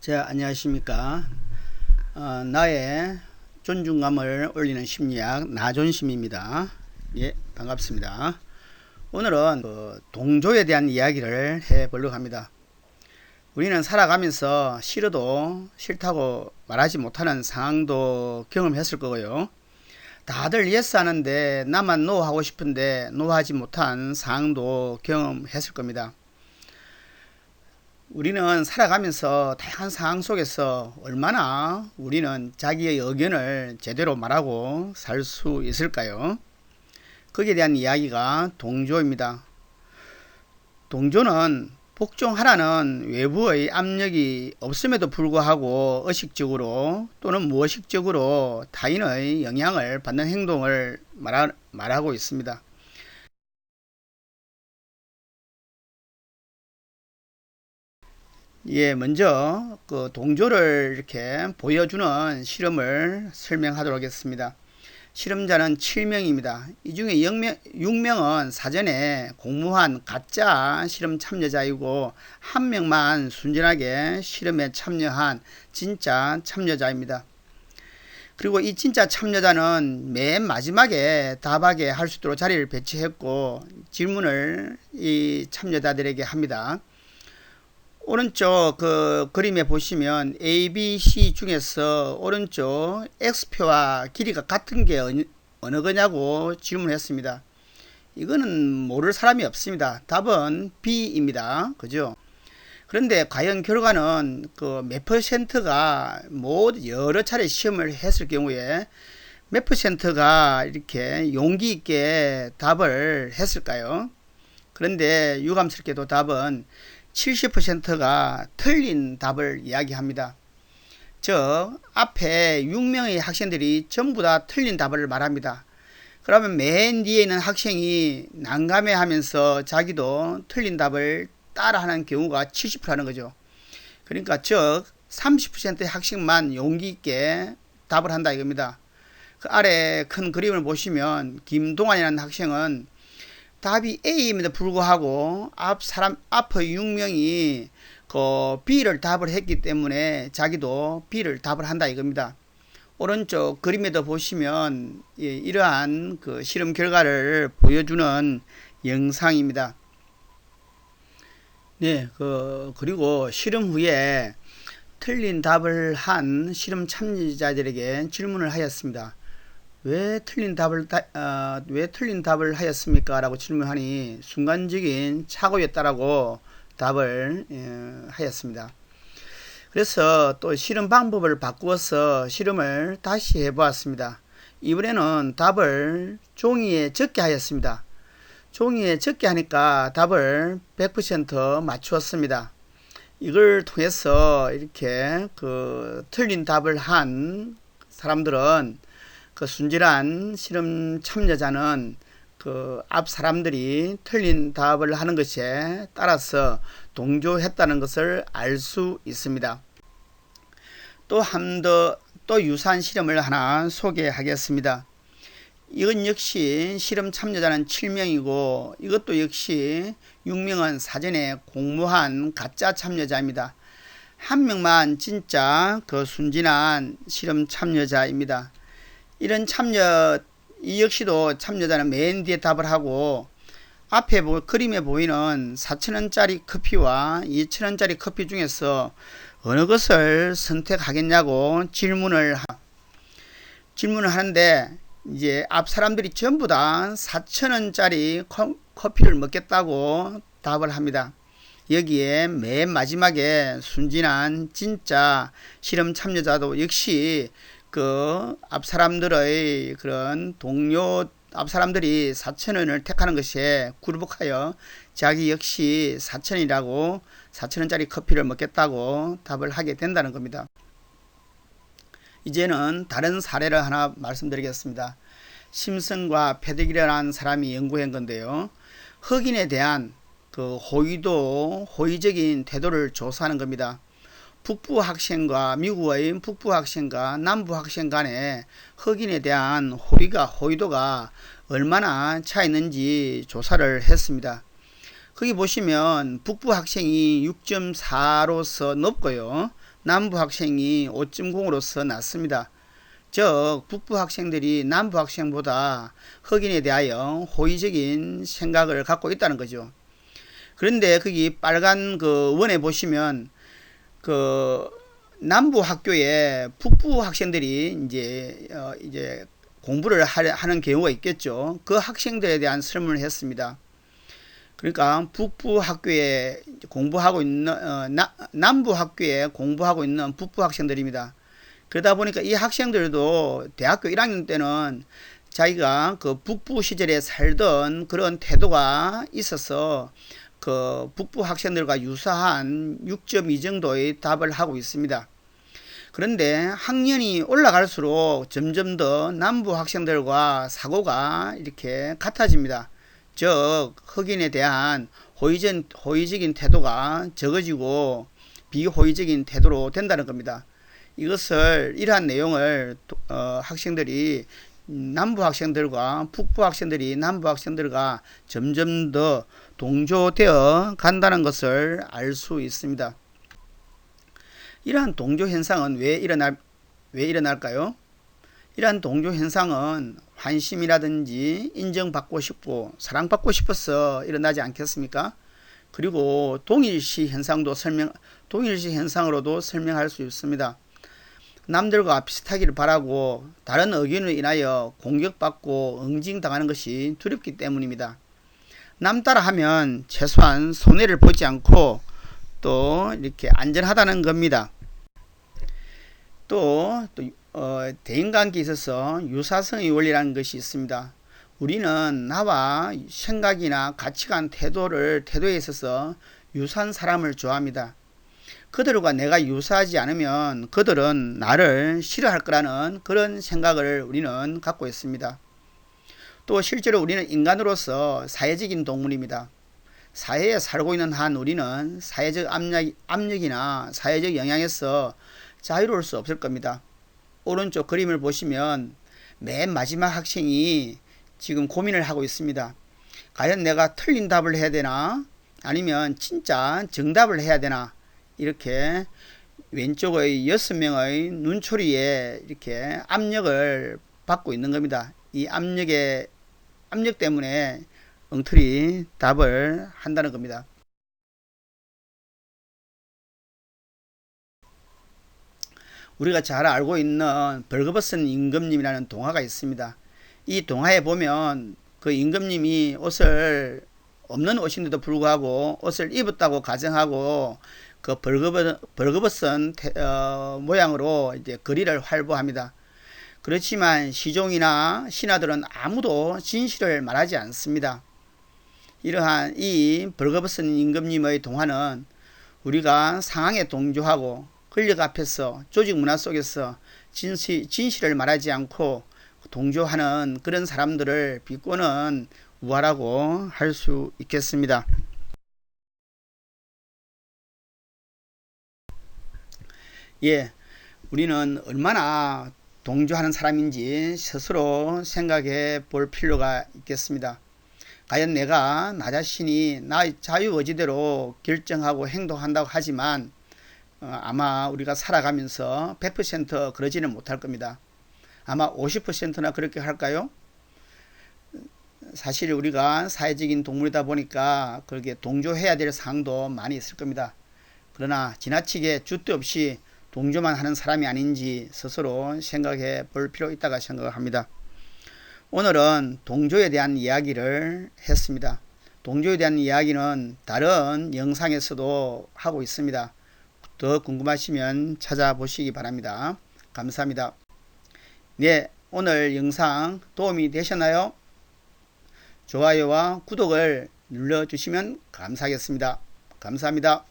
자, 안녕하십니까. 나의 존중감을 올리는 심리학 나존심입니다. 예, 반갑습니다. 오늘은 동조에 대한 이야기를 해보려고 합니다. 우리는 살아가면서 싫어도 싫다고 말하지 못하는 상황도 경험했을 거고요. 다들 예스 하는데 나만 노 하고 싶은데 노 하지 못한 상황도 경험했을 겁니다. 우리는 살아가면서 다양한 상황 속에서 얼마나 우리는 자기의 의견을 제대로 말하고 살 수 있을까요? 거기에 대한 이야기가 동조입니다. 동조는 복종하라는 외부의 압력이 없음에도 불구하고 의식적으로 또는 무의식적으로 타인의 영향을 받는 행동을 말하고 있습니다. 예, 먼저 그 동조를 이렇게 보여주는 실험을 설명하도록 하겠습니다. 실험자는 7명입니다. 이 중에 6명은 사전에 공모한 가짜 실험 참여자이고 한 명만 순전하게 실험에 참여한 진짜 참여자입니다. 그리고 이 진짜 참여자는 맨 마지막에 답하게 할 수 있도록 자리를 배치했고 질문을 이 참여자들에게 합니다. 오른쪽 그 그림에 보시면 A, B, C 중에서 오른쪽 X표와 길이가 같은 게 어느 거냐고 질문했습니다. 이거는 모를 사람이 없습니다. 답은 B입니다. 그죠? 그런데 과연 결과는 그 몇 퍼센트가 모두 여러 차례 시험을 했을 경우에 몇 퍼센트가 이렇게 용기 있게 답을 했을까요? 그런데 유감스럽게도 답은 70%가 틀린 답을 이야기합니다. 즉 앞에 6명의 학생들이 전부 다 틀린 답을 말합니다. 그러면 맨 뒤에 있는 학생이 난감해하면서 자기도 틀린 답을 따라하는 경우가 70%라는 거죠. 그러니까 즉 30%의 학생만 용기 있게 답을 한다 이겁니다. 그 아래 큰 그림을 보시면 김동환이라는 학생은 답이 A임에도 불구하고 앞의 6명이 그 B를 답을 했기 때문에 자기도 B를 답을 한다 이겁니다. 오른쪽 그림에도 보시면 이러한 그 실험 결과를 보여주는 영상입니다. 네, 그리고 실험 후에 틀린 답을 한 실험 참여자들에게 질문을 하였습니다. 왜 틀린 답을 하였습니까? 라고 질문하니 순간적인 착오였다라고 답을 하였습니다. 그래서 또 실험 방법을 바꾸어서 실험을 다시 해보았습니다. 이번에는 답을 종이에 적게 하였습니다. 종이에 적게 하니까 답을 100% 맞추었습니다. 이걸 통해서 이렇게 그 틀린 답을 한 사람들은 그 순진한 실험 참여자는 그 앞 사람들이 틀린 답을 하는 것에 따라서 동조했다는 것을 알 수 있습니다. 또 유사한 실험을 하나 소개하겠습니다. 이건 역시 실험 참여자는 7명이고 이것도 역시 6명은 사전에 공모한 가짜 참여자입니다. 한 명만 진짜 그 순진한 실험 참여자입니다. 이런 이 역시도 참여자는 맨 뒤에 답을 하고 앞에 그림에 보이는 4,000원짜리 커피와 2,000원짜리 커피 중에서 어느 것을 선택하겠냐고 질문을 하는데 이제 앞 사람들이 전부 다 4,000원짜리 커피를 먹겠다고 답을 합니다. 여기에 맨 마지막에 순진한 진짜 실험 참여자도 역시 그 앞 사람들의 그런 앞 사람들이 4,000원을 택하는 것에 굴복하여 자기 역시 4,000원짜리 커피를 먹겠다고 답을 하게 된다는 겁니다. 이제는 다른 사례를 하나 말씀드리겠습니다. 심슨과 패드기라는 사람이 연구한 건데요. 흑인에 대한 그 호의적인 태도를 조사하는 겁니다. 미국의 북부 학생과 남부 학생 간에 흑인에 대한 호의도가 얼마나 차이 있는지 조사를 했습니다. 거기 보시면 북부 학생이 6.4로서 높고요. 남부 학생이 5.0으로서 낮습니다. 즉 북부 학생들이 남부 학생보다 흑인에 대하여 호의적인 생각을 갖고 있다는 거죠. 그런데 거기 빨간 그 원에 보시면 그 남부 학교에 북부 학생들이 이제 공부를 하는 경우가 있겠죠. 그 학생들에 대한 설문을 했습니다. 그러니까 북부 학교에 공부하고 있는 남부 학교에 공부하고 있는 북부 학생들입니다. 그러다 보니까 이 학생들도 대학교 1학년 때는 자기가 그 북부 시절에 살던 그런 태도가 있어서 그 북부 학생들과 유사한 6.2 정도의 답을 하고 있습니다. 그런데 학년이 올라갈수록 점점 더 남부 학생들과 사고가 이렇게 같아집니다. 즉 흑인에 대한 호의적인 태도가 적어지고 비호의적인 태도로 된다는 겁니다. 이러한 내용을 학생들이 남부 학생들과 북부 학생들이 남부 학생들과 점점 더 동조되어 간다는 것을 알 수 있습니다. 이러한 동조 현상은 왜 일어날까요? 이러한 동조 현상은 환심이라든지 인정받고 싶고 사랑받고 싶어서 일어나지 않겠습니까? 그리고 동일시 현상으로도 설명할 수 있습니다. 남들과 비슷하기를 바라고 다른 의견으로 인하여 공격받고 응징당하는 것이 두렵기 때문입니다. 남 따라하면 최소한 손해를 보지 않고 또 이렇게 안전하다는 겁니다. 또 대인관계에 있어서 유사성의 원리라는 것이 있습니다. 우리는 나와 생각이나 가치관, 태도에 있어서 유사한 사람을 좋아합니다. 그들과 내가 유사하지 않으면 그들은 나를 싫어할 거라는 그런 생각을 우리는 갖고 있습니다. 또 실제로 우리는 인간으로서 사회적인 동물입니다. 사회에 살고 있는 한 우리는 사회적 압력이나 사회적 영향에서 자유로울 수 없을 겁니다. 오른쪽 그림을 보시면 맨 마지막 학생이 지금 고민을 하고 있습니다. 과연 내가 틀린 답을 해야 되나? 아니면 진짜 정답을 해야 되나? 이렇게 왼쪽의 6명의 눈초리에 이렇게 압력을 받고 있는 겁니다. 이 압력 때문에 엉터리 답을 한다는 겁니다. 우리가 잘 알고 있는 벌거벗은 임금님이라는 동화가 있습니다. 이 동화에 보면 그 임금님이 없는 옷인데도 불구하고 옷을 입었다고 가정하고 그 벌거벗은 모양으로 이제 거리를 활보합니다. 그렇지만 시종이나 신하들은 아무도 진실을 말하지 않습니다. 이러한 이 벌거벗은 임금님의 동화는 우리가 상황에 동조하고 권력 앞에서 조직 문화 속에서 진실을 말하지 않고 동조하는 그런 사람들을 비꼬는 우화라고 할 수 있겠습니다. 우리는 얼마나 동조하는 사람인지 스스로 생각해 볼 필요가 있겠습니다. 과연 내가 나 자신이 나의 자유의지대로 결정하고 행동한다고 하지만 아마 우리가 살아가면서 100% 그러지는 못할 겁니다. 아마 50%나 그렇게 할까요? 사실 우리가 사회적인 동물이다 보니까 그렇게 동조해야 될 사항도 많이 있을 겁니다. 그러나 지나치게 줏대 없이 동조만 하는 사람이 아닌지 스스로 생각해 볼 필요 있다고 생각합니다. 오늘은 동조에 대한 이야기를 했습니다. 동조에 대한 이야기는 다른 영상에서도 하고 있습니다. 더 궁금하시면 찾아보시기 바랍니다. 감사합니다. 오늘 영상 도움이 되셨나요? 좋아요와 구독을 눌러주시면 감사하겠습니다. 감사합니다.